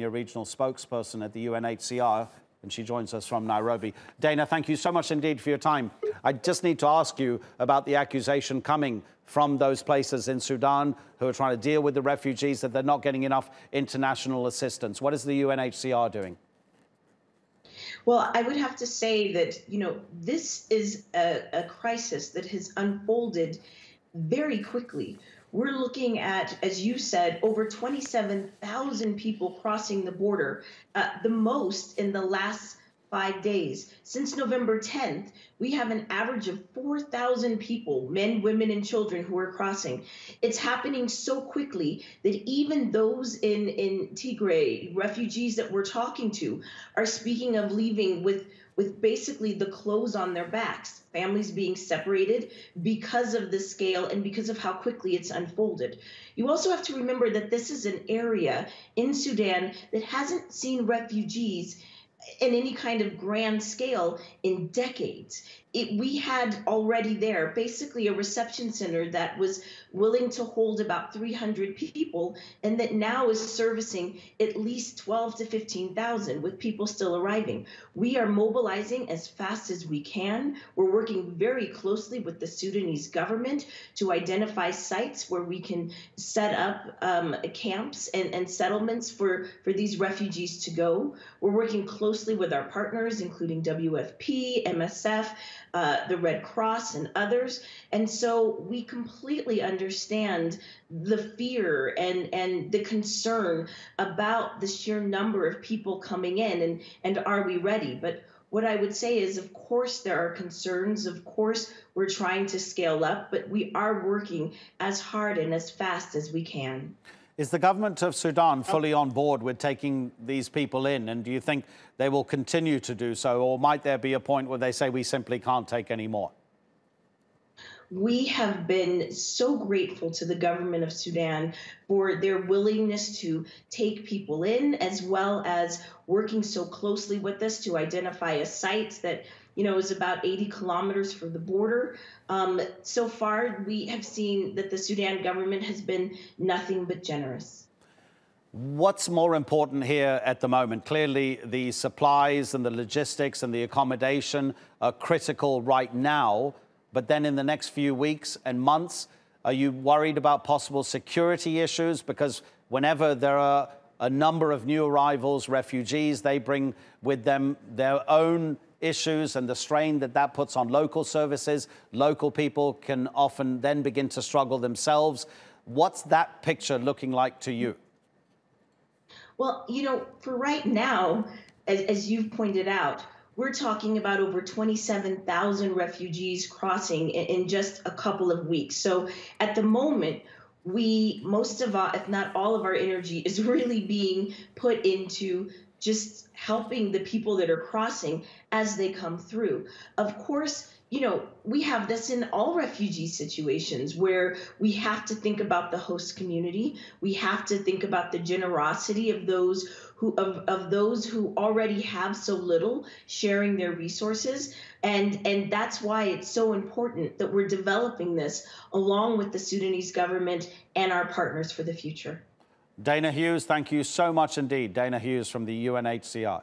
Senior Regional Spokesperson at the UNHCR, and she joins us from Nairobi. Dana, thank you so much indeed for your time. I just need to ask you about the accusation coming from those places in Sudan who are trying to deal with the refugees that they're not getting enough international assistance. What is the UNHCR doing? Well, I would have to say that, this is a crisis that has unfolded very quickly. We're looking at, as you said, over 27,000 people crossing the border, the most in the last 5 days. Since November 10th, we have an average of 4,000 people, men, women, and children, who are crossing. It's happening so quickly that even those in Tigray, refugees that we're talking to, are speaking of leaving with basically the clothes on their backs, families being separated because of the scale and because of how quickly it's unfolded. You also have to remember that this is an area in Sudan that hasn't seen refugees in any kind of grand scale in decades. We had already there basically a reception center that was willing to hold about 300 people, and that now is servicing at least 12 to 15,000 with people still arriving. We are mobilizing as fast as we can. We're working very closely with the Sudanese government to identify sites where we can set up camps and settlements for these refugees to go. We're working closely with our partners, including WFP, MSF, the Red Cross, and others. And so we completely understand the fear and the concern about the sheer number of people coming in, and are we ready? But what I would say is, of course, there are concerns. Of course, we're trying to scale up, but we are working as hard and as fast as we can. Is the government of Sudan fully on board with taking these people in? And do you think they will continue to do so? Or might there be a point where they say we simply can't take any more? We have been so grateful to the government of Sudan for their willingness to take people in, as well as working so closely with us to identify a site that is about 80 kilometers from the border. So far, we have seen that the Sudan government has been nothing but generous. What's more important here at the moment? Clearly, the supplies and the logistics and the accommodation are critical right now. But then in the next few weeks and months, are you worried about possible security issues? Because whenever there are a number of new arrivals, refugees, they bring with them their own issues and the strain that puts on local services. Local people can often then begin to struggle themselves. What's that picture looking like to you? Well, for right now, as you've pointed out, we're talking about over 27,000 refugees crossing in just a couple of weeks. So at the moment, most of our, if not all of our energy is really being put into just helping the people that are crossing as they come through. Of course, we have this in all refugee situations where we have to think about the host community. We have to think about the generosity of those who already have so little, sharing their resources. And that's why it's so important that we're developing this along with the Sudanese government and our partners for the future. Dana Hughes, thank you so much indeed. Dana Hughes from the UNHCR.